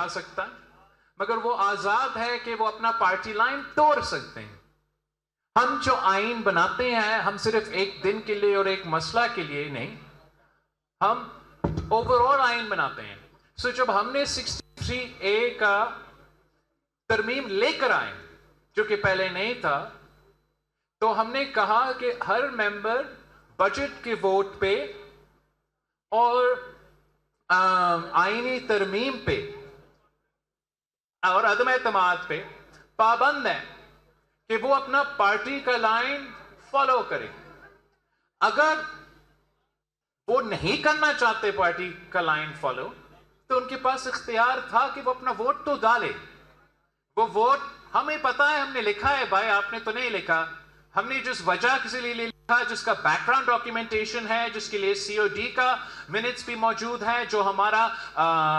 आ सकता, मगर वो आजाद है कि वो अपना पार्टी लाइन तोड़ सकते हैं। हम जो आइन बनाते हैं, हम सिर्फ एक दिन के लिए और एक मसला के लिए नहीं, हम ओवरऑल आइन बनाते हैं। सो जब हमने 63A का तरमीम लेकर आए, जो कि पहले नहीं था, तो हमने कहा कि हर मेंबर बजट के वोट पे और आईनी तरमीम पे और अदम एतमाद पे पाबंद है कि वो अपना पार्टी का लाइन फॉलो करे। अगर वो नहीं करना चाहते पार्टी का लाइन फॉलो, तो उनके पास इख्तियार था कि वो अपना वोट तो डाले। वो वोट हमें पता है, हमने लिखा है भाई, आपने तो नहीं लिखा। हमने जिस वजह के लिए लिखा, जिसका बैकग्राउंड डॉक्यूमेंटेशन है, जिसके लिए COD का मिनट्स भी मौजूद है, जो हमारा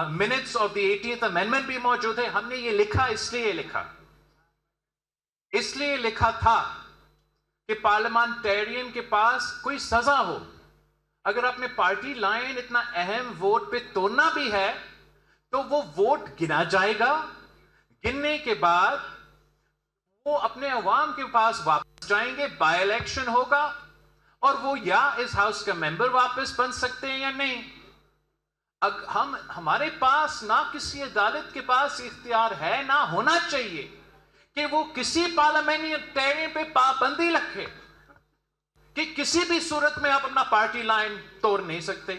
minutes of the 18th amendment भी मौजूद है, हमने ये लिखा इसलिए लिखा था कि पार्लियामेंटेरियन के पास कोई सजा हो। अगर आपने पार्टी लाइन इतना अहम वोट पे तोड़ना भी है, तो वो वोट गिना जाएगा। गिनने के बाद वो अपने अवाम के पास वापस जाएंगे, बाय इलेक्शन होगा, और वो या इस हाउस का मेंबर वापस बन सकते हैं या नहीं। हमारे पास ना किसी अदालत के पास इख्तियार है, ना होना चाहिए कि वो किसी पार्लियामेंटेरियन पे पाबंदी रखे कि किसी भी सूरत में आप अपना पार्टी लाइन तोड़ नहीं सकते।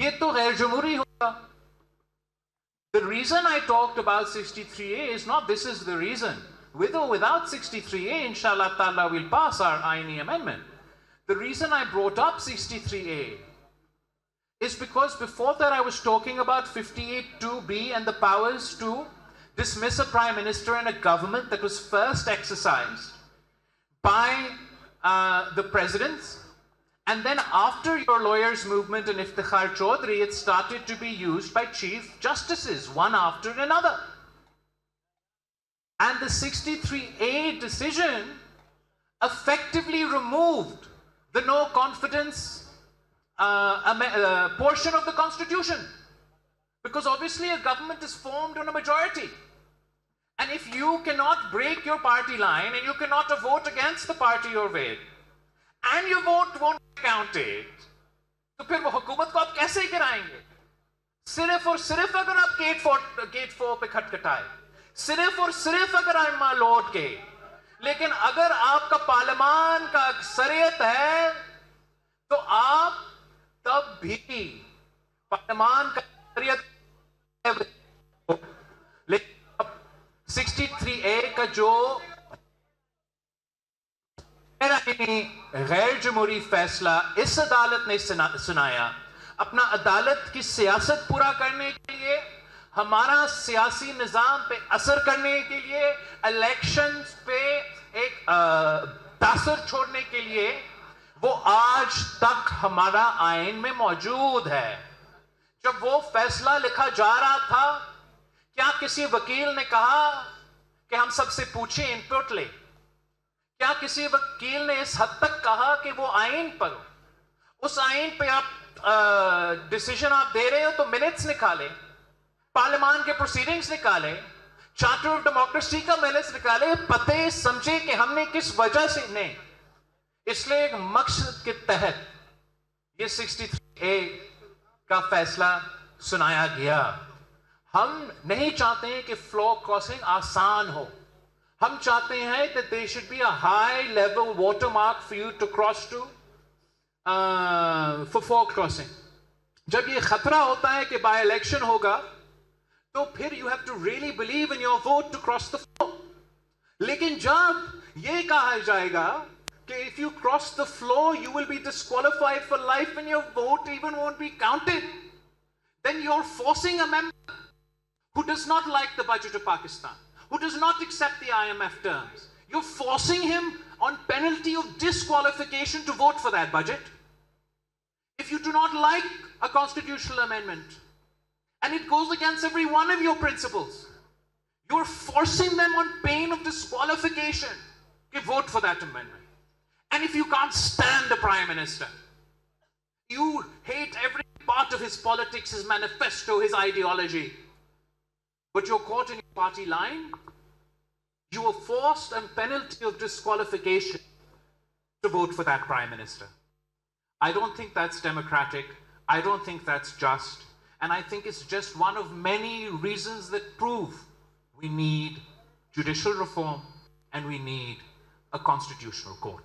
ये तो गैर जमहूरी होगा। The reason I talked about 63A is not this is the reason. With or without 63A, inshallah ta'ala, we'll pass our Aini amendment. The reason I brought up 63A is because before that I was talking about 58(2)B and the powers to dismiss a prime minister and a government that was first exercised by the presidents. And then after your lawyers movement and Iftikhar Chaudhry, it started to be used by chief justices, one after another. And the 63A decision effectively removed the no confidence portion of the constitution. Because obviously a government is formed on a majority. And if you cannot break your party line and you cannot vote against the party you're with, and your vote won't be counted, तो फिर वो हुकूमत को आप कैसे गिराएंगे? सिर्फ और सिर्फ अगर आप गेट 4 पे खटखटाए, सिर्फ और सिर्फ अगर आप लौट के, लेकिन अगर आपका पार्लियामान का अक्सरियत है, तो आप तब भी पार्लियामान का अक्सरियत, लेकिन 63A का जो गैर जमहूरी फैसला इस अदालत ने सुनाया, अपना अदालत की सियासत पूरा करने के लिए, हमारा सियासी निजाम पे असर करने के लिए, इलेक्शंस पे एक तासर छोड़ने के लिए, वो आज तक हमारा आइन में मौजूद है। जब वो फैसला लिखा जा रहा था, क्या किसी वकील ने कहा कि हम सबसे पूछें, इनपुट ले? क्या किसी वकील ने इस हद तक कहा कि वो आइन पर, उस आइन पे आप डिसीजन आप दे रहे हो तो मिनट्स निकाले, पार्लियामान के प्रोसीडिंग्स निकाले, चार्टर ऑफ डेमोक्रेसी का मिनट्स निकाले, पते समझे कि हमने किस वजह से नहीं। इसलिए एक मकसद के तहत ये 63A का फैसला सुनाया गया। हम नहीं चाहते हैं कि फ्लो क्रॉसिंग आसान हो। हम चाहते हैं that there should be a high level watermark for you to cross to for floor crossing. जब ये खतरा होता है कि बाय इलेक्शन होगा, तो फिर you have to really believe in your vote to cross the floor. लेकिन जब ये कहा जाएगा कि if you cross the floor you will be disqualified for life and your vote even won't be counted, then you're forcing a member who does not like the budget of Pakistan, who does not accept the IMF terms, you're forcing him on penalty of disqualification to vote for that budget. If you do not like a constitutional amendment and it goes against every one of your principles, you're forcing them on pain of disqualification to vote for that amendment. And if you can't stand the Prime Minister, you hate every part of his politics, his manifesto, his ideology, but you're caught in your party line, you are forced on penalty of disqualification to vote for that Prime Minister. I don't think that's democratic. I don't think that's just. And I think it's just one of many reasons that prove we need judicial reform and we need a constitutional court.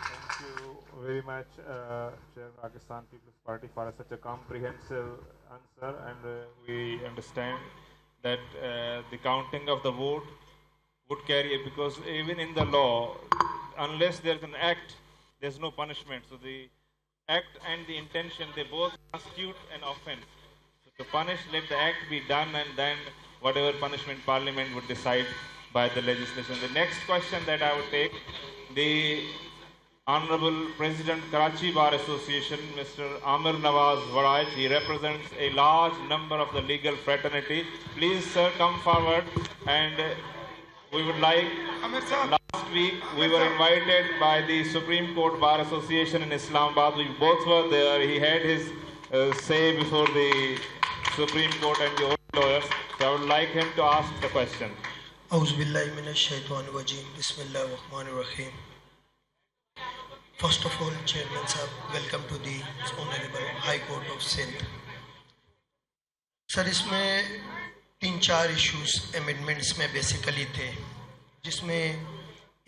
Thank you very much, Chair Pakistan People's Party, for such a comprehensive answer. And we understand that the counting of the vote would carry it, because even in the law, unless there's an act, there's no punishment. So the act and the intention, they both constitute an offense. So to punish, let the act be done, and then whatever punishment Parliament would decide by the legislation. The next question that I would take, the Honorable President, Karachi Bar Association, Mr. Amir Nawaz Wadaij. He represents a large number of the legal fraternity. Please, sir, come forward. And we would like, last week we were invited by the Supreme Court Bar Association in Islamabad. We both were there. He had his say before the Supreme Court and the old lawyers. So I would like him to ask the question. Auzubillahi minash shaitanir rajim. Bismillahir Rahmanir Rahim. First of all, Chairman Sahab, welcome to the Honorable High Court of Sindh. Sir इसमें 3-4 issues amendments में basically थे, जिसमें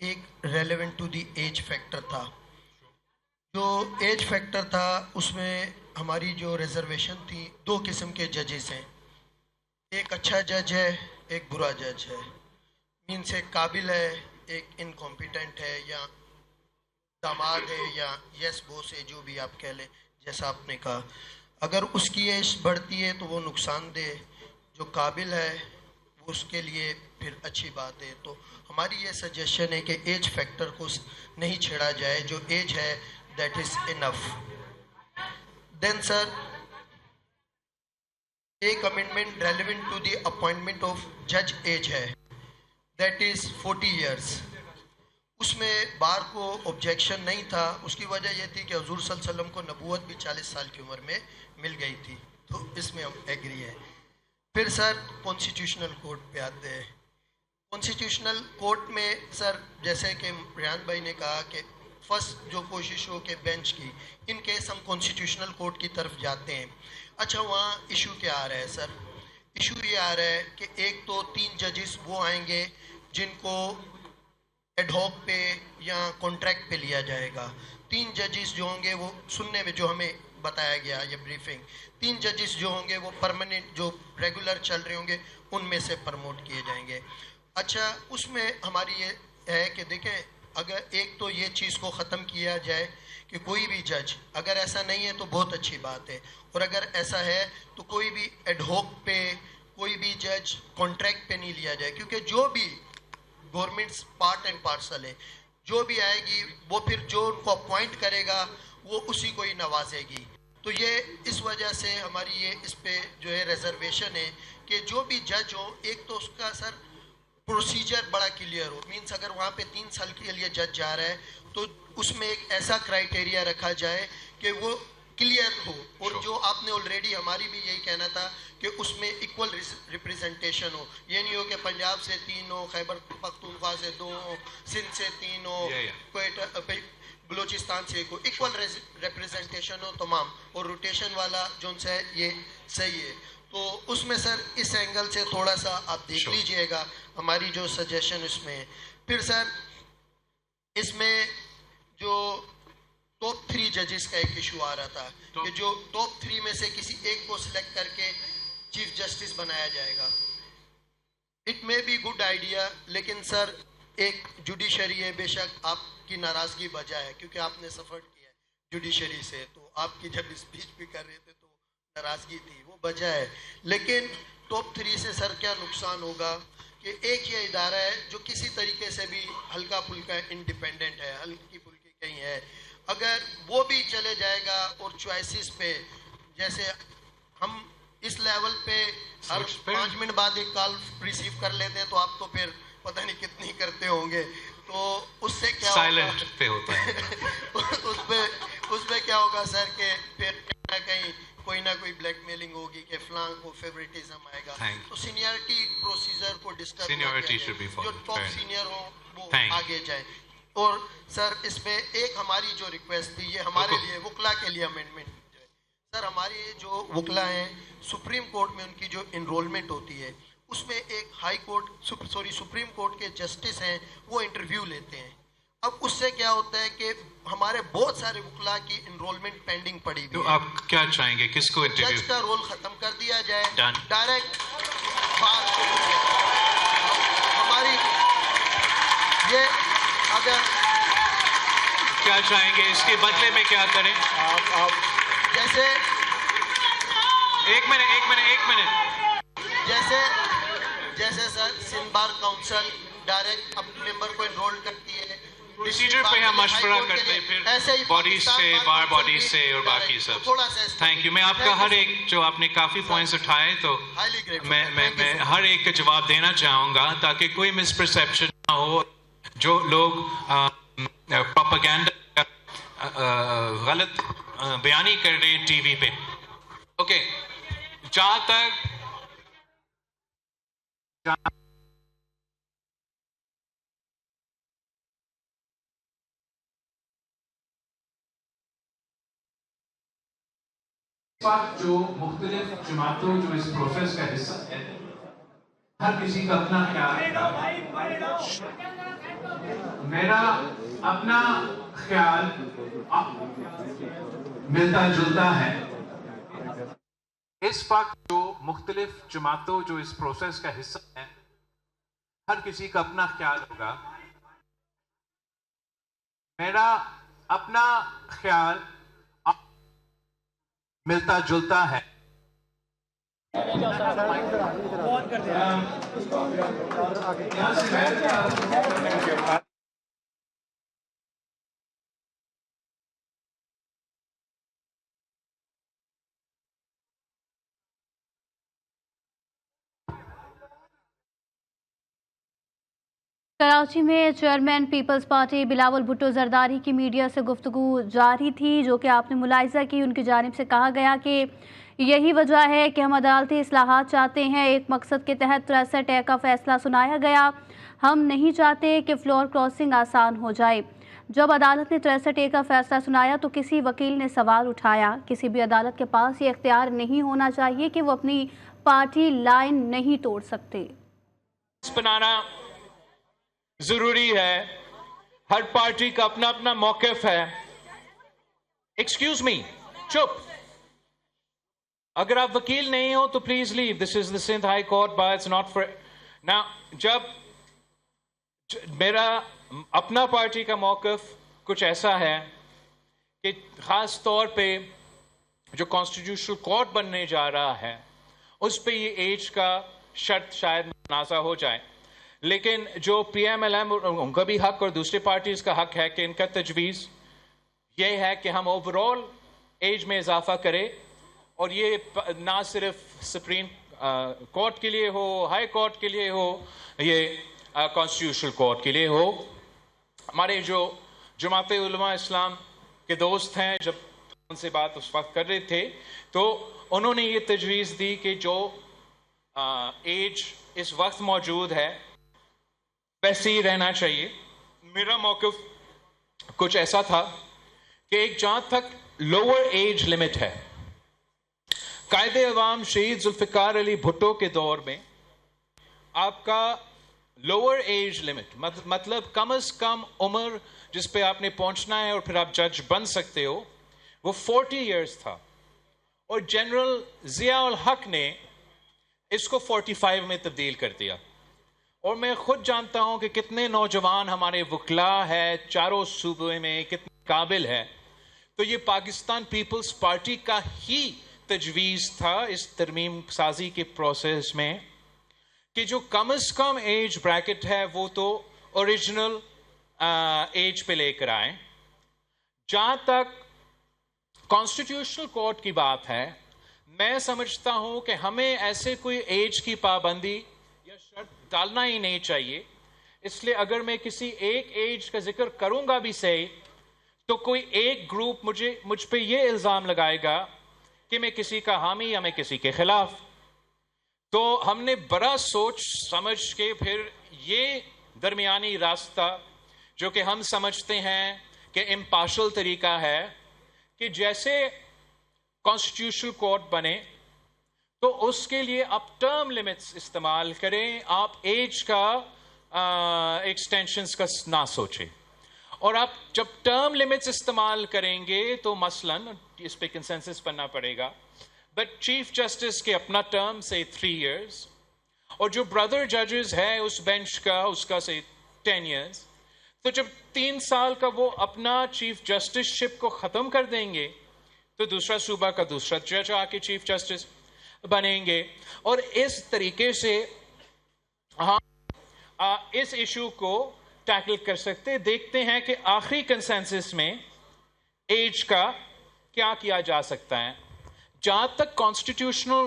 एक relevant to the age factor था. जो as factor था उसमें हमारी जो रिजर्वेशन थी, 2 किस्म के जजेस हैं. एक अच्छा जज है, एक बुरा जज है. मीन्स एक काबिल है, एक इनकॉम्पिटेंट है, या दामाद है, या यस बोस है, जो भी आप कह लें. जैसा आपने कहा, अगर उसकी एज बढ़ती है तो वो नुकसानदेह, जो काबिल है वो उसके लिए फिर अच्छी बात है. तो हमारी ये सजेशन है कि एज फैक्टर को नहीं छेड़ा जाए, जो एज है that is enough. Then sir एक amendment relevant to the appointment of जज एज है, दैट इज़ 40 ईयर्स. उसमें बार को ऑब्जेक्शन नहीं था. उसकी वजह यह थी कि हुजूर सल्लल्लाहु अलैहि वसल्लम को नबूवत भी 40 साल की उम्र में मिल गई थी. तो इसमें हम एग्री हैं. फिर सर कॉन्स्टिट्यूशनल कोर्ट पे आते हैं. कॉन्स्टिट्यूशनल कोर्ट में सर जैसे कि रियान भाई ने कहा कि फर्स्ट जो कोशिश हो कि बेंच की, इन केस हम कॉन्स्टिट्यूशनल कोर्ट की तरफ जाते हैं. अच्छा, वहाँ इशू क्या आ रहा है सर? इशू ये आ रहा है कि एक तो 3 जजेस वो आएंगे जिनको एडहॉक पे या कॉन्ट्रैक्ट पे लिया जाएगा. 3 जजेस जो होंगे वो सुनने में जो हमें बताया गया ये ब्रीफिंग, 3 जजेस जो होंगे वो परमानेंट जो रेगुलर चल रहे होंगे उनमें से प्रमोट किए जाएंगे. अच्छा, उसमें हमारी ये है कि देखें, अगर एक तो ये चीज़ को ख़त्म किया जाए कि कोई भी जज, अगर ऐसा नहीं है तो बहुत अच्छी बात है, और अगर ऐसा है तो कोई भी एडहॉक पे, कोई भी जज कॉन्ट्रैक्ट पे नहीं लिया जाए. क्योंकि जो भी गवर्नमेंट्स पार्ट एंड पार्सल है, जो भी आएगी वो फिर जो उनको अपॉइंट करेगा वो उसी को ही नवाजेगी. तो ये इस वजह से हमारी ये इस पे जो है रिजर्वेशन है कि जो भी जज हो, एक तो उसका सर प्रोसीजर बड़ा क्लियर हो. मीन्स अगर वहाँ पे 3 साल के लिए जज जा रहा है तो उसमें एक ऐसा क्राइटेरिया रखा जाए कि वो क्लियर हो. और जो आपने ऑलरेडी, हमारी भी यही कहना था कि उसमें इक्वल रिप्रेजेंटेशन हो. ये नहीं हो कि पंजाब से 3 हो, खैबर पख्तूनख्वा से 2 हो, सिंध से 3 हो, कोयटा बलूचिस्तान से 1 हो. इक्वल रिप्रेजेंटेशन हो तमाम, और रोटेशन वाला जो है ये सही है. तो उसमें सर इस एंगल से थोड़ा सा आप देख लीजिएगा, हमारी जो सजेशन उसमें है. फिर सर इसमें जो टॉप 3 जजेस का एक इशू आ रहा था कि जो टॉप 3 में से किसी एक को सिलेक्ट करके चीफ जस्टिस बनाया जाएगा. It may be good idea, लेकिन सर एक जुडिशरी है, बेशक आपकी नाराज़गी बजा है क्योंकि आपने सफ़र किया है जुडिशरी से, तो आपकी जब स्पीच भी कर रहे थे तो नाराज़गी थी, वो बजा है. लेकिन टॉप 3 से सर क्या नुकसान होगा कि एक ये इदारा है जो किसी तरीके से भी हल्का फुल्का इंडिपेंडेंट है, हल्की फुल्की कहीं है, अगर वो भी चले जाएगा और चॉइसेस पे, जैसे हम इस लेवल पे हर 5 मिनट बाद एक कॉल रिसीव कर लेते हैं, तो आप तो फिर पता नहीं कितनी करते होंगे. तो उससे क्या साइलेंट पे होता है. उसमें क्या होगा सर कि फिर कहीं कोई ना कोई ब्लैकमेलिंग होगी कि फलां को फेवरेटिज्म आएगा, Thank तो सीनियरिटी प्रोसीजर को डिस्टर्ब Seniority should be जो followed. Top Fair. सीनियर हो वो Thank. आगे जाए। और सर इसमें एक हमारी जो रिक्वेस्ट थी, ये हमारे बिल्कुल। लिए वकला के लिए अमेंडमेंट है। सर हमारी जो वकला हैं सुप्रीम कोर्ट में उनकी जो इनरोलमेंट होती है उसमें एक हाई कोर्ट सुप्रीम कोर्ट के जस्टिस हैं वो इंटरव्यू लेते हैं। अब उससे क्या होता है कि हमारे बहुत सारे वकला की इनरोलमेंट पेंडिंग पड़ी तो हुई है। आप क्या चाहेंगे, किसको जज इंटरव्यू? का रोल खत्म कर दिया जाए, Done. डायरेक्ट बार हमारी ये अगर क्या चाहेंगे, इसके बदले में क्या करें? जैसे एक मिनट जैसे sir Sindh bar council direct अपने मेंबर को एनरोल करती है, प्रोसीजर पे हम मशवरा करते हैं, फिर बॉडीज से, बार बॉडीज से और बाकी सब। थोड़ा सा थैंक यू। मैं आपका हर एक, जो आपने काफी पॉइंट्स उठाए, तो मैं हर एक का जवाब देना चाहूंगा ताकि कोई मिसपरसेप्शन ना हो। जो लोग प्रोपेगेंडा गलत बयानी कर रहे हैं टीवी पे, ओके, जहां तक जो मुख्तलिफ जमातों जो इस प्रोसेस का हिस्सा है, हर किसी का अपना ख्याल है। मेरा अपना ख्याल मिलता जुलता है। इस वक्त जो मुख्तलिफ जमातों जो इस प्रोसेस का हिस्सा है, हर किसी का अपना ख्याल होगा। मेरा अपना ख्याल मिलता जुलता है। कराची में चेयरमैन पीपल्स पार्टी बिलावल भुट्टो जरदारी की मीडिया से गुफ्तगू जारी थी, जो कि आपने मुलाहिजा की। उनकी जानिब से कहा गया कि यही वजह है कि हम अदालती इस्लाहात चाहते हैं। एक मकसद के तहत 63 ए का फैसला सुनाया गया। हम नहीं चाहते कि फ्लोर क्रॉसिंग आसान हो जाए। जब अदालत ने 63 ए का फैसला सुनाया तो किसी वकील ने सवाल उठाया, किसी भी अदालत के पास ये इख्तियार नहीं होना चाहिए कि वो अपनी पार्टी लाइन नहीं तोड़ सकते। बनाना जरूरी है, हर पार्टी का अपना अपना मौक़िफ़ है। एक्सक्यूज मी, चुप। अगर आप वकील नहीं हो तो please leave, this is the Sindh high court bar, it's not for ना। जब मेरा अपना पार्टी का मौक़िफ़ कुछ ऐसा है कि ख़ास तौर पे जो कॉन्स्टिट्यूशनल कोर्ट बनने जा रहा है उस पे ये एज का शर्त शायद मुनाज़ा हो जाए, लेकिन जो PMLM उनका भी हक और दूसरी पार्टीज का हक है कि इनका तजवीज़ ये है कि हम ओवरऑल एज में इजाफा करें, और ये ना सिर्फ सुप्रीम कोर्ट के लिए हो, हाई कोर्ट के लिए हो, ये कॉन्स्टिट्यूशनल कोर्ट के लिए हो। हमारे जो जमात उलमा इस्लाम के दोस्त हैं, जब उनसे बात उस वक्त कर रहे थे तो उन्होंने ये तजवीज़ दी कि जो एज इस वक्त मौजूद है वैसे ही रहना चाहिए। मेरा मौक़िफ़ कुछ ऐसा था कि एक जहां तक लोअर एज लिमिट है, कायदे अवाम शहीद जुल्फ़िकार अली भुट्टो के दौर में आपका लोअर एज लिमिट मतलब कम से कम उम्र जिस पे आपने पहुंचना है और फिर आप जज बन सकते हो, वो 40 इयर्स था, और जनरल ज़िया उल हक ने इसको 45 में तब्दील कर दिया। और मैं खुद जानता हूं कि कितने नौजवान हमारे वकला है चारों सूबे में, कितने काबिल है। तो ये पाकिस्तान पीपल्स पार्टी का ही तजवीज़ था इस तरमीम साजी के प्रोसेस में कि जो कम से कम एज ब्रैकेट है वो तो ओरिजिनल एज पे लेकर आए। जहां तक कॉन्स्टिट्यूशनल कोर्ट की बात है, मैं समझता हूं कि हमें ऐसे कोई एज की पाबंदी या शर्त डालना ही नहीं चाहिए। इसलिए अगर मैं किसी एक एज का जिक्र करूंगा भी सही, तो कोई एक ग्रुप मुझ पे ये इल्ज़ाम लगाएगा کہ میں کسی کا حامی یا میں کسی کے خلاف. تو ہم نے بڑا سوچ سمجھ کے پھر یہ درمیانی راستہ جو کہ ہم سمجھتے ہیں کہ امپارشل طریقہ ہے کہ جیسے کانسٹیٹیوشنل کورٹ بنے تو اس کے لیے آپ ٹرم لیمٹس استعمال کریں, آپ ایج کا ایکسٹینشنز کا نہ سوچیں. اور آپ جب ٹرم لیمٹس استعمال کریں گے تو مثلاً اس پہ کنسنسس بننا پڑے گا, بٹ چیف جسٹس کے اپنا ٹرم سے 3 years اور جو بردر ججز ہے اس بینچ کا اس کا سے 10 years. تو جب 3 سال کا وہ اپنا چیف جسٹس شپ کو ختم کر دیں گے تو دوسرا صوبہ کا دوسرا جج آ کے چیف جسٹس بنیں گے. اور اس طریقے سے ہم اس ایشو کو ٹیکل کر سکتے. دیکھتے ہیں کہ آخری کنسنسس میں ایج کا کیا کیا جا سکتا ہے. جہاں تک کانسٹیٹیوشنل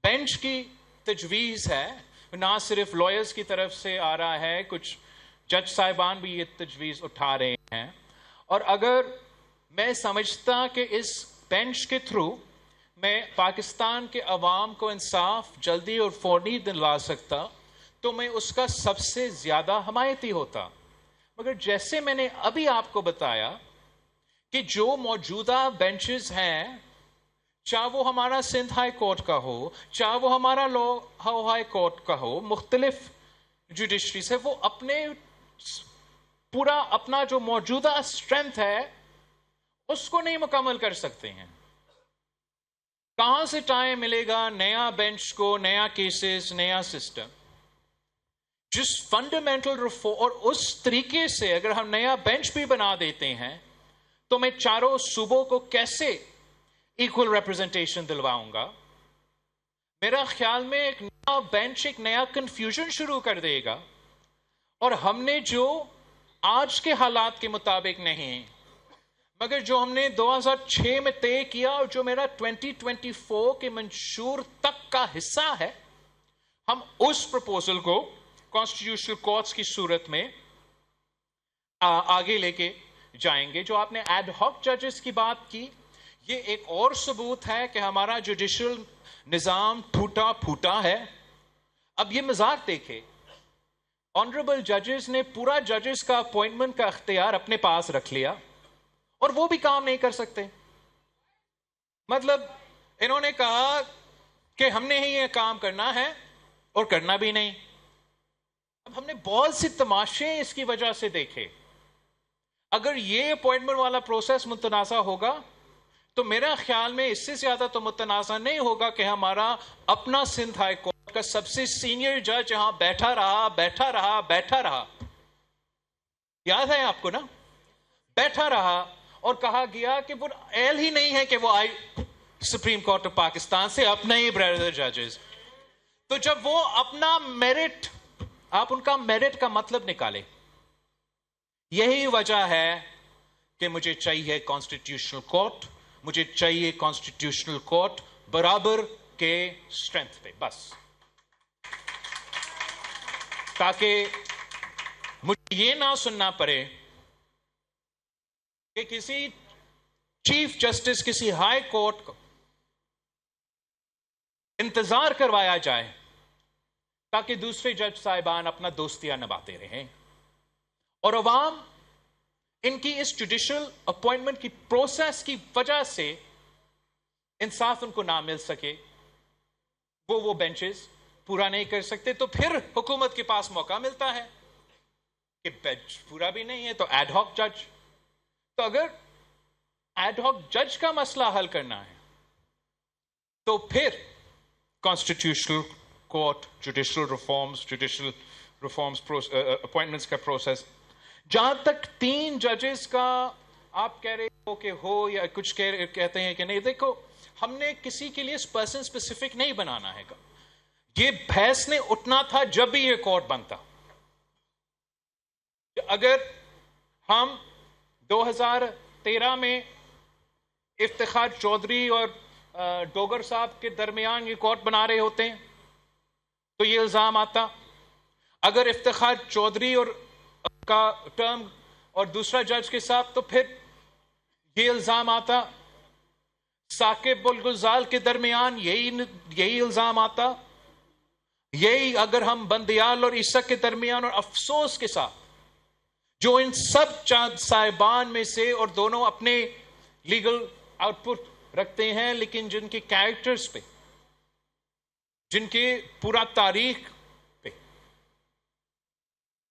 بینچ کی تجویز ہے, نہ صرف لائرز کی طرف سے آ رہا ہے, کچھ جج صاحبان بھی یہ تجویز اٹھا رہے ہیں. اور اگر میں سمجھتا کہ اس بینچ کے تھرو میں پاکستان کے عوام کو انصاف جلدی اور فوری دلوا سکتا تو میں اس کا سب سے زیادہ حمایتی ہوتا. مگر جیسے میں نے ابھی آپ کو بتایا کہ جو موجودہ بینچز ہیں, چاہے وہ ہمارا سندھ ہائی کورٹ کا ہو, چاہے وہ ہمارا لاہور ہائی کورٹ کا ہو, مختلف جوڈیشریز ہے, وہ اپنے پورا اپنا جو موجودہ اسٹرینتھ ہے اس کو نہیں مکمل کر سکتے ہیں. کہاں سے ٹائم ملے گا نیا بینچ کو, نیا کیسز, نیا سسٹم؟ جس فنڈامنٹل ریفارم اور اس طریقے سے اگر ہم نیا بینچ بھی بنا دیتے ہیں تو میں چاروں صوبوں کو کیسے ایکول ریپرزنٹیشن دلواؤں گا؟ میرا خیال میں ایک نیا بینچ ایک نیا کنفیوژن شروع کر دے گا. اور ہم نے جو آج کے حالات کے مطابق نہیں مگر جو ہم نے 2006 میں طے کیا اور جو میرا 2024 کے منشور تک کا حصہ ہے, ہم اس پروپوزل کو کانسٹیٹیوشنل کورٹس کی صورت میں آگے لے کے جائیں گے. جو آپ نے ایڈ ہاک ججز کی بات کی, یہ ایک اور ثبوت ہے کہ ہمارا جوڈیشل نظام ٹوٹا پھوٹا ہے. اب یہ مذاق دیکھے, آنریبل ججز نے پورا ججز کا اپوائنٹمنٹ کا اختیار اپنے پاس رکھ لیا اور وہ بھی کام نہیں کر سکتے. مطلب انہوں نے کہا کہ ہم نے ہی یہ کام کرنا ہے اور کرنا بھی نہیں. اب ہم نے بہت سی تماشے اس کی وجہ سے دیکھے. اگر یہ اپوائنٹمنٹ والا پروسیس متنازع ہوگا تو میرا خیال میں اس سے زیادہ تو متنازع نہیں ہوگا کہ ہمارا اپنا سندھ ہائی کورٹ کا سب سے سینئر جج یہاں بیٹھا رہا. یاد ہے آپ کو نا, بیٹھا رہا اور کہا گیا کہ وہ اہل ہی نہیں ہے کہ وہ آئی سپریم کورٹ آف پاکستان سے اپنے ہی بردر ججز. تو جب وہ اپنا میرٹ, آپ ان کا میرٹ کا مطلب نکالے. یہی وجہ ہے کہ مجھے چاہیے کانسٹیٹیوشنل کورٹ, مجھے چاہیے کانسٹیٹیوشنل کورٹ برابر کے اسٹرینتھ پہ, بس. تاکہ مجھے یہ نہ سننا پڑے کہ کسی چیف جسٹس کسی ہائی کورٹ کو انتظار کروایا جائے تاکہ دوسرے جج صاحبان اپنا دوستیاں نبھاتے رہیں اور عوام ان کی اس جوڈیشل اپوائنٹمنٹ کی پروسیس کی وجہ سے انصاف ان کو نہ مل سکے, وہ بینچز پورا نہیں کر سکتے. تو پھر حکومت کے پاس موقع ملتا ہے کہ بینچ پورا بھی نہیں ہے تو ایڈ ہاک جج. تو اگر ایڈ ہاک جج کا مسئلہ حل کرنا ہے تو پھر constitutional court, judicial reforms appointments کا پروسیس. جہاں تک 3 ججز کا آپ کہہ رہے ہو کہ ہو یا کچھ کہتے ہیں کہ نہیں, دیکھو ہم نے کسی کے لیے پرسن اسپیسیفک نہیں بنانا ہے. یہ بحث نے اٹھنا تھا جب بھی یہ کورٹ بنتا. اگر ہم 2013 میں افتخار چودھری اور ڈوگر صاحب کے درمیان یہ کورٹ بنا رہے ہوتے ہیں تو یہ الزام آتا. اگر افتخار چودھری اور کا ٹرم اور دوسرا جج کے ساتھ تو پھر یہ الزام آتا. साकिब और गुलजाल के दरमियान यही इल्जाम आता, यही अगर हम बंदियाल और ईसा के दरमियान, और अफसोस के साथ जो इन सब चांद साहिबान में से, और दोनों अपने लीगल आउटपुट रखते हैं, लेकिन जिनके कैरेक्टर्स पे, जिनके पूरा तारीख पे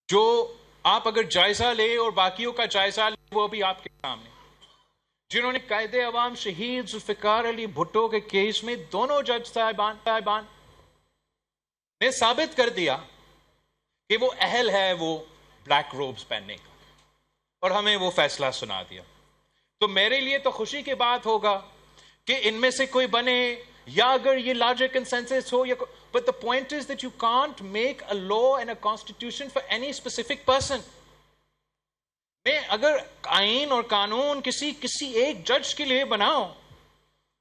जो आप अगर जायजा ले और बाकियों का जायजा ले, वो भी आपके सामने, जिन्होंने कायदे अवाम शहीद जुल्फिकार अली भुट्टो के केस में दोनों जज साहिबान ने साबित कर दिया कि वो अहल है वो ब्लैक रोब्स पहनने का, और हमें वो फैसला सुना दिया। तो मेरे लिए तो खुशी की बात होगा कि इनमें से कोई बने, या अगर ये लार्जर कंसेंसस हो, या but the point is that you can't make a law and a constitution for any specific person. मैं अगर आईन और कानून किसी एक जज के लिए बनाऊं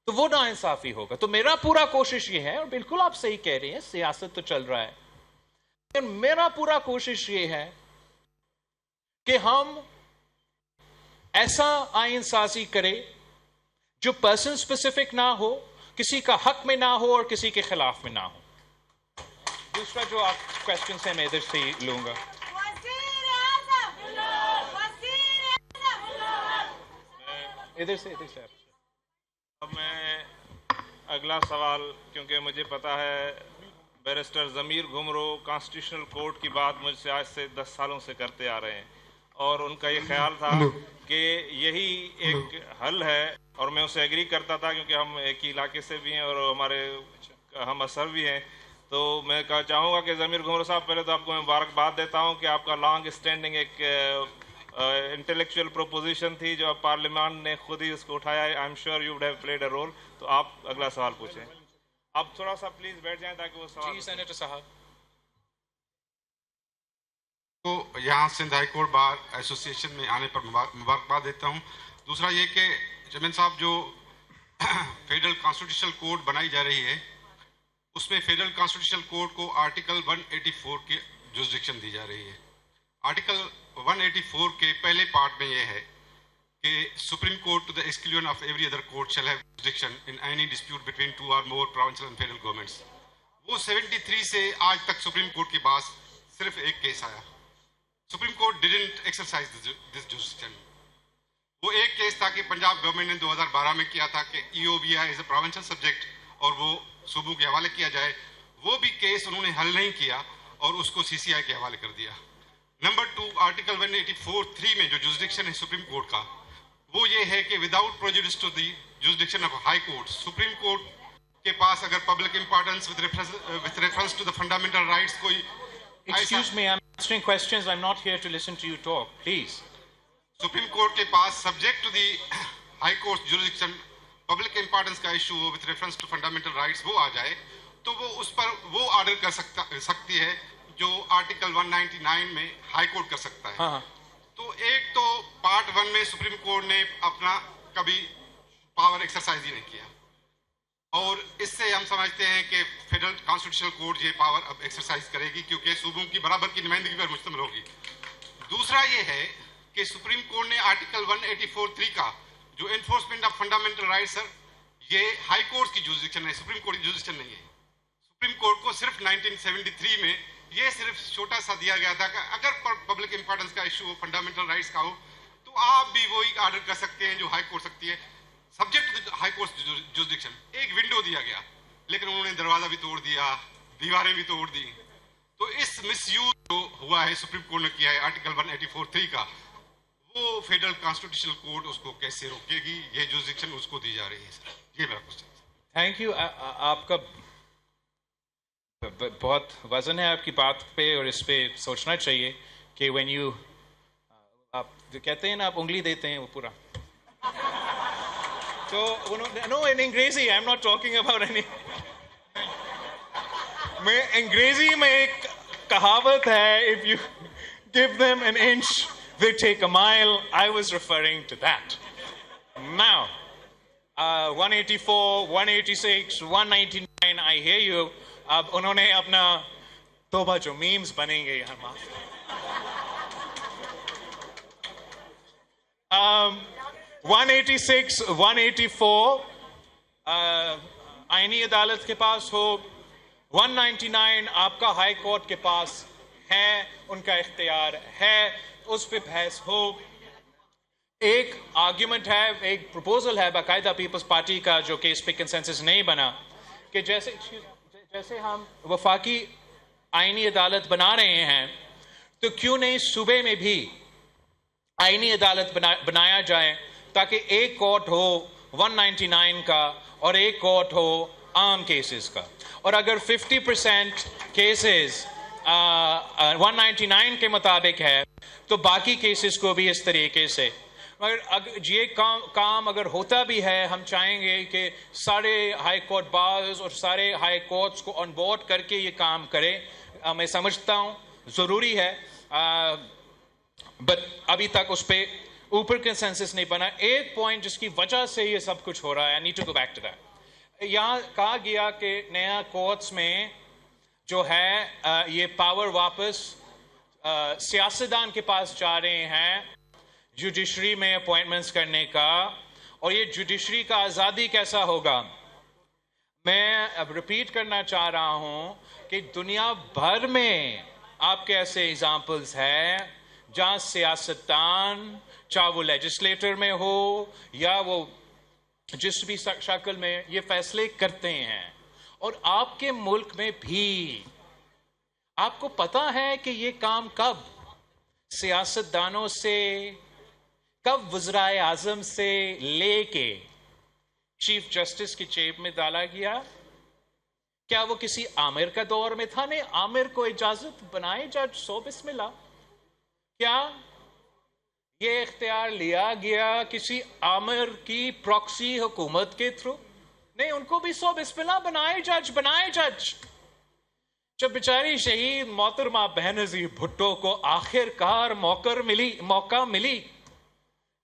तो वो नाइंसाफी होगा। तो मेरा पूरा कोशिश ये है, और बिल्कुल आप सही कह रहे हैं, सियासत तो चल रहा है, लेकिन मेरा पूरा कोशिश ये है कि हम ऐसा आईन साजी करें जो पर्सन स्पेसिफिक ना हो, किसी का हक में ना हो और किसी के खिलाफ में ना हो। दूसरा जो आप क्वेश्चन है मैं इधर से ही लूंगा। इधर से अब मैं अगला सवाल, क्योंकि मुझे पता है बैरिस्टर ज़मीर घुमरो कॉन्स्टिट्यूशनल कोर्ट की बात मुझसे आज से 10 सालों से करते आ रहे हैं, और उनका ये ख्याल था कि यही एक हल है, और मैं उससे एग्री करता था क्योंकि हम एक ही इलाके से भी हैं और हमारे हम असर भी हैं। तो मैं चाहूँगा कि ज़मीर घुमरो साहब, पहले तो आपको मैं मुबारकबाद देता हूँ कि आपका लॉन्ग स्टैंडिंग एक इंटेलेक्चुअल प्रोपोजिशन थी जो अब पार्लियामेंट ने खुद ही उसको उठाया है। I am sure you would have played a role. तो आप अगला सवाल पूछें। आप थोड़ा सा प्लीज बैठ जाएं ताकि वो सवाल। जी सेनेटर साहब। तो यहाँ Sindh high court bar association में आने पर मुबारकबाद देता हूँ। दूसरा ये कि चेयरमैन साहब, जो फेडरल कॉन्स्टिट्यूशनल कोड बनाई जा रही है उसमें फेडरल कॉन्स्टिट्यूशनल कोड को आर्टिकल 184 की जुरिसडिक्शन दी जा रही है। आर्टिकल 184 के पहले पार्ट में यह है कि supreme court to the exclusion of every other court shall have jurisdiction in any dispute between 2 or more provincial and federal governments। वो 73 से आज तक सुप्रीम कोर्ट के पास सिर्फ एक केस आया। Supreme court didn't exercise this jurisdiction. वो एक केस था कि पंजाब गवर्नमेंट ने 2012 में किया था कि EOBI is a provincial subject और वो सूबों के हवाले किया जाए। वो भी केस उन्होंने हल नहीं किया और उसको CCI के हवाले कर दिया। नंबर 2, आर्टिकल 184(3) में जो जुरिसडिक्शन है सुप्रीम कोर्ट का, वो ये है कि without prejudice to the jurisdiction of high court, supreme court के पास अगर public importance with reference to the fundamental rights कोई Excuse me, I'm answering questions. I'm not here to listen to you talk. Please. Supreme court के पास subject to the high court jurisdiction public importance का issue हो with reference to fundamental rights, वो आ जाए तो वो उस पर वो ऑर्डर कर सकती है जो आर्टिकल 199 में हाई कोर्ट कर सकता है। हाँ। तो एक तो पार्ट 1 में सुप्रीम कोर्ट ने अपना कभी पावर एक्सरसाइज ही नहीं किया, और इससे हम समझते हैं कि फेडरल कॉन्स्टिट्यूशनल कोर्ट ये पावर अब एक्सरसाइज करेगी क्योंकि सूबों की बराबर की नुमाइंदगी पर मुश्तमिल होगी। दूसरा ये है कि सुप्रीम कोर्ट ने आर्टिकल 184(3) का जो एनफोर्समेंट ऑफ फंडामेंटल राइट्स है, ये हाई कोर्ट की जुरिसडिक्शन है, सुप्रीम कोर्ट की जुरिसडिक्शन नहीं है। सुप्रीम कोर्ट को सिर्फ 1973 में ये सिर्फ छोटा सा दिया गया था कि अगर पब्लिक इंपॉर्टेंस का इशू हो, फंडामेंटल राइट्स का हो, तो आप भी वही ऑर्डर कर सकते हैं जो हाई कोर्ट सकती है, subject to the high court jurisdiction. एक विंडो दिया गया, लेकिन उन्होंने दरवाजा भी तोड़ दिया, दीवारें भी तोड़ दी। तो इस मिसयूज जो हुआ है सुप्रीम कोर्ट ने किया है आर्टिकल 184(3) का, वो फेडरल कॉन्स्टिट्यूशनल कोर्ट उसको कैसे रोकेगी, ये जुरिसडिक्शन उसको दी जा रही है। सर, ये मेरा क्वेश्चन। Thank you. आपका बहुत वजन है आपकी बात पे, और इस पे सोचना चाहिए कि व्हेन यू आप जो कहते हैं ना, आप उंगली देते हैं वो पूरा। तो नो, इन अंग्रेजी I am not talking about any. मैं अंग्रेजी में एक कहावत है, if you give them an inch they take a mile. I was referring to that. Now 184, 186, 199, I hear you. अब उन्होंने अपना तोबा जो मीम्स बनेंगे यहाँ माफ। 186, 184 आईनी अदालत के पास हो, 199 आपका हाई कोर्ट के पास है, उनका इख्तियार है, उस पर बहस हो। एक आर्ग्यूमेंट है, एक प्रपोजल है बाकायदा पीपल्स पार्टी का, जो कि इस पे कंसेंसस नहीं बना, कि जैसे हम वफाकी आईनी अदालत बना रहे हैं, तो क्यों नहीं सूबे में भी आईनी अदालत बनाया जाए, ताकि एक कोर्ट हो 199 का और एक कोर्ट हो आम केसेस का। और अगर 50% केसेस 199 के मुताबिक है, तो बाकी केसेस को भी इस तरीके से। मगर अगर ये काम अगर होता भी है, हम चाहेंगे कि सारे हाई कोर्ट बार्स और सारे हाई कोर्ट्स को ऑन बोर्ड करके ये काम करें। मैं समझता हूँ ज़रूरी है, बट अभी तक उस पर ऊपर कंसेंसस नहीं बना। एक पॉइंट जिसकी वजह से ये सब कुछ हो रहा है, I need to go back to that. यहाँ कहा गया कि नया कोर्ट्स में जो है ये पावर वापस सियासतदान के पास जा रहे हैं जुडिशरी में अपॉइंटमेंट्स करने का, और ये जुडिशरी का आज़ादी कैसा होगा। मैं अब रिपीट करना चाह रहा हूं कि दुनिया भर में आपके ऐसे एग्जाम्पल्स हैं जहां सियासतदान, चाहे वो लेजिस्लेटर में हो या वो जिस भी शक्ल में, ये फैसले करते हैं। और आपके मुल्क में भी आपको पता है कि ये काम कब सियासतदानों से, कब वज़राए आज़म से लेके चीफ जस्टिस की जेब में डाला गया। क्या वो किसी आमिर का दौर में था? नहीं, आमिर को इजाजत बनाए जज, सो बिस्मिल्लाह। क्या ये इख्तियार लिया गया किसी आमिर की प्रॉक्सी हुकूमत के थ्रू? नहीं, उनको भी सो बिस्मिल्लाह, बनाए जज। जब बेचारी शहीद मोहतरमा बेनज़ीर भुट्टो को आखिरकार मौका मिली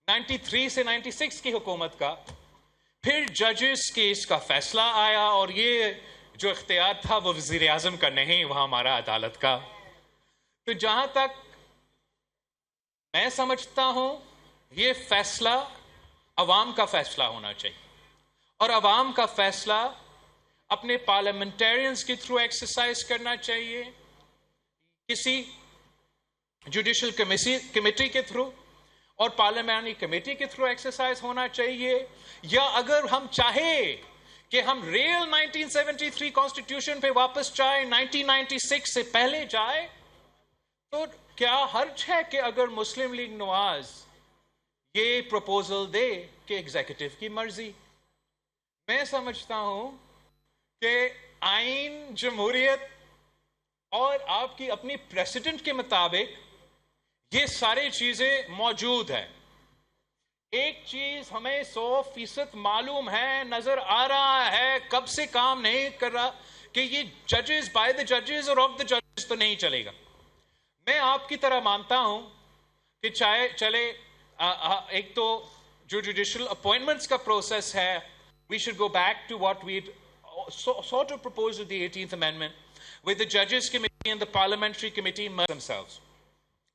93 से 96 की हुकूमत का, फिर जजेस केस का फैसला आया, और ये जो इख्तियार था वो वज़ीर आज़म का नहीं, वह हमारा अदालत का। तो जहां तक मैं समझता हूं, ये फैसला अवाम का फैसला होना चाहिए, और अवाम का फैसला अपने पार्लियामेंटेरियंस के थ्रू एक्सरसाइज करना चाहिए, किसी जुडिशल कमेटी के थ्रू और पार्लियामेंट्री कमेटी के थ्रू एक्सरसाइज होना चाहिए। या अगर हम चाहे कि हम रियल 1973 कॉन्स्टिट्यूशन पे वापस जाए, 1996 से पहले जाए, तो क्या हर्ज है कि अगर मुस्लिम लीग नवाज ये प्रपोजल दे कि एग्जीक्यूटिव की मर्जी। मैं समझता हूं कि आइन, जमहूरियत और आपकी अपनी प्रेसिडेंट के मुताबिक ये सारी चीजें मौजूद है। एक चीज हमें 100% मालूम है, नजर आ रहा है, कब से काम नहीं कर रहा, कि ये जजेस, बाय द जजेस और ऑफ द जजेस तो नहीं चलेगा। मैं आपकी तरह मानता हूं कि चाहे चले एक तो जो जुडिशियल अपॉइंटमेंट्स का प्रोसेस है, we should go back to what we'd sort of proposed with the 18th Amendment, with the Judges Committee and the Parliamentary Committee merge themselves.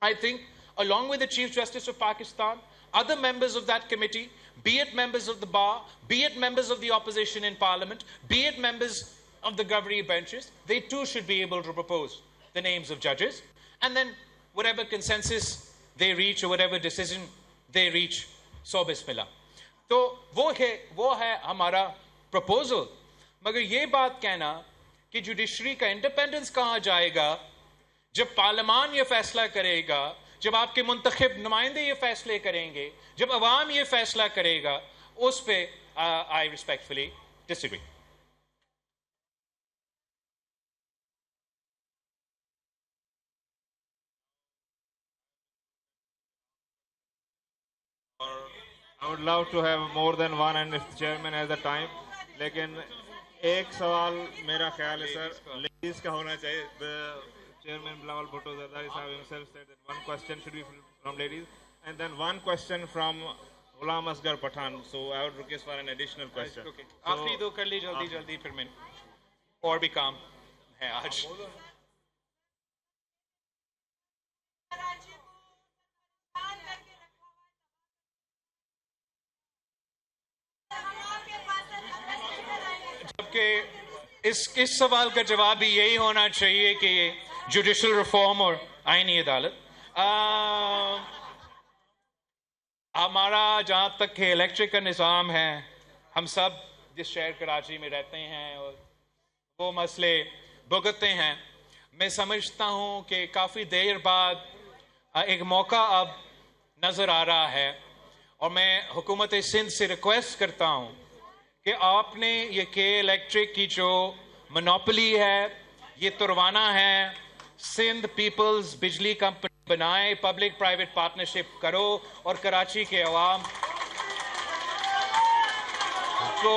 I think, along with the Chief Justice of Pakistan, other members of that committee, be it members of the bar, be it members of the opposition in Parliament, be it members of the governing benches, they too should be able to propose the names of judges, and then whatever consensus they reach or whatever decision they reach, so bismillah. तो वो है हमारा proposal. मगर ये बात कहना कि judiciary का इंडिपेंडेंस कहाँ जाएगा जब पार्लियामान ये फैसला करेगा, जब आपके मुंतखब नुमाइंदे ये फैसले करेंगे, जब अवाम ये फैसला करेगा, उस पे I respectfully disagree. I would love to have more than one, and if the chairman has the time. लेकिन एक सवाल मेरा ख्याल है सर लेडीज का होना चाहिए. The chairman Bilawal Bhutto Zardari Sahib himself said that one question should be from ladies, and then one question from Ghulam Asghar Pathan. So I would request for an additional question. Okay. आखिरी दो कर ली जल्दी फिर मैं और भी काम है आज. कि इस सवाल का जवाब भी यही होना चाहिए कि जुडिशल रिफॉर्म और आईनी अदालत, हमारा जहाँ तक कि इलेक्ट्रिक का निज़ाम है, हम सब जिस शहर कराची में रहते हैं और वो मसले भुगतते हैं, मैं समझता हूँ कि काफ़ी देर बाद एक मौका अब नज़र आ रहा है और मैं हुकूमत सिंध से रिक्वेस्ट करता हूँ कि आपने ये के इलेक्ट्रिक की जो मोनोपोली है ये तुड़वाना है, सिंध पीपल्स बिजली कंपनी बनाए, पब्लिक प्राइवेट पार्टनरशिप करो और कराची के अवाम को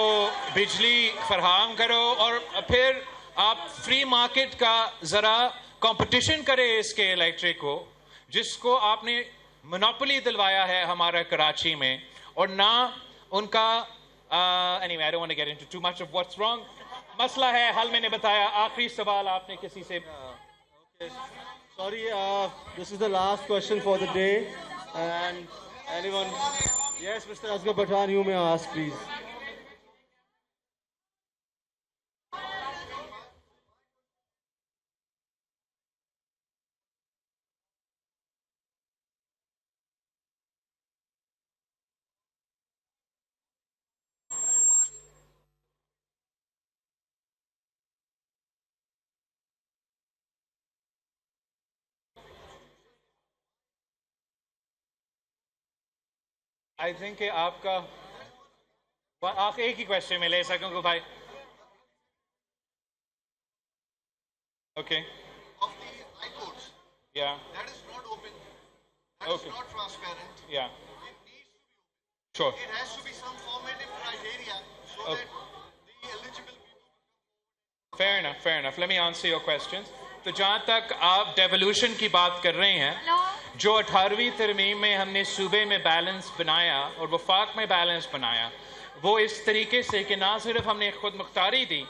बिजली फराहम करो और फिर आप फ्री मार्केट का ज़रा कंपटीशन करें इसके इलेक्ट्रिक को, जिसको आपने मोनोपोली दिलवाया है हमारा कराची में, और ना उनका anyway, I don't want to get into too much of what's wrong. मसला है, हल मैंने बताया। आखिरी सवाल आपने किसी से Okay. Sorry, this is the last question for the day, and anyone? Yes, Mr. Asghar Pathan, you may ask, please. I think कि आपका आप एक ही क्वेश्चन में ले सकोगे भाई। Okay Of the high courts, या that is not open. That Okay. is not transparent. या It needs to be open. Sure It has to be some formative criteria so Okay. that the eligible people. fair enough let me answer your questions। तो जहाँ तक आप devolution की बात कर रहे हैं, जो 18वीं तरमीम में हमने सूबे में बैलेंस बनाया और वफाक में बैलेंस बनाया, वो इस तरीके से कि ना सिर्फ हमने खुद मुख्तारी दी,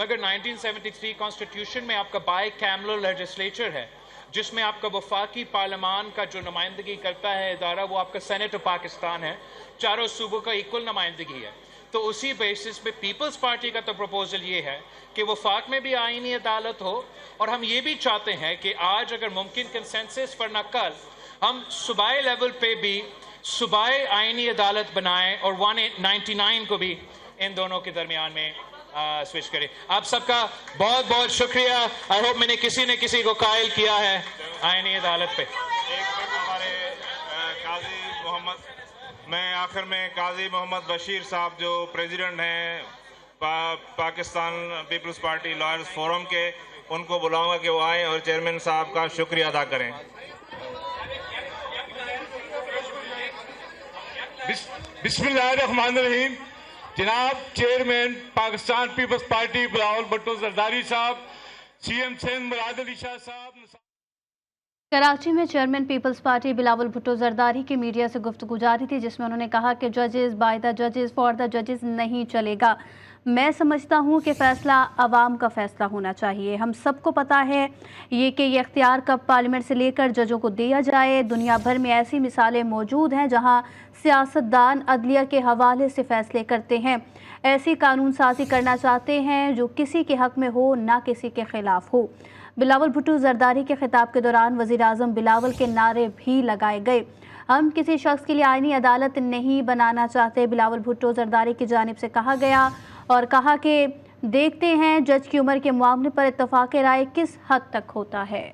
मगर 1973 कॉन्स्टिट्यूशन में आपका बाई कैमरल लेजिस्लेचर है, जिसमें आपका वफाकी पार्लियामान का जो नुमाइंदगी करता है इदारा, वो आपका सेनेट ऑफ पाकिस्तान है, चारों सूबों का इक्वल नुमाइंदगी है। तो उसी बेसिस पे पीपल्स पार्टी का तो प्रपोजल ये है कि वफाक में भी आईनी अदालत हो, और हम ये भी चाहते हैं कि आज अगर मुमकिन कंसेंसस पर न कल हम सूबाई लेवल पे भी सूबाई आईनी अदालत बनाएं और 199 को भी इन दोनों के दरमियान में स्विच करें। आप सबका बहुत बहुत शुक्रिया। आई होप मैंने किसी न किसी को कायल किया है आईनी अदालत पे। हमारे काजी मोहम्मद, मैं आखिर में काजी मोहम्मद बशीर साहब जो प्रेसिडेंट हैं पाकिस्तान पीपल्स पार्टी लॉयर्स फोरम के, उनको बुलाऊंगा कि वो आएँ और चेयरमैन साहब का शुक्रिया अदा करें। बिस्मिल्लाहिर्रहमानिर्रहीम। जनाब चेयरमैन पाकिस्तान पीपल्स पार्टी बिलावल भुट्टो जरदारी साहब, सीएम सिंध मुराद अली शाह साहब। कराची में चेयरमैन पीपल्स पार्टी बिलावल भुट्टो जरदारी की मीडिया से गुफ्तगू जारी थी, जिसमें उन्होंने कहा कि जजेस बाय द जजेस फॉर द जजेस नहीं चलेगा। मैं समझता हूँ कि फ़ैसला आवाम का फ़ैसला होना चाहिए। हम सबको पता है कि ये इख्तियार कब पार्लियामेंट से लेकर जजों को दिया जाए। दुनिया भर में ऐसी मिसालें मौजूद हैं जहाँ सियासतदान अदलिया के हवाले से फ़ैसले करते हैं, ऐसी कानून साज़ी करना चाहते हैं जो किसी के हक़ में हो, ना किसी के ख़िलाफ़ हो। बिलावल भुट्टो जरदारी के खिताब के दौरान वज़ीर आज़म बिलावल के नारे भी लगाए गए। हम किसी शख्स के लिए आईनी अदालत नहीं बनाना चाहते, बिलावल भुट्टो जरदारी की जानिब से कहा गया, और कहा कि देखते हैं जज की उम्र के मामले पर इत्तफ़ाक़ राय किस हद तक होता है।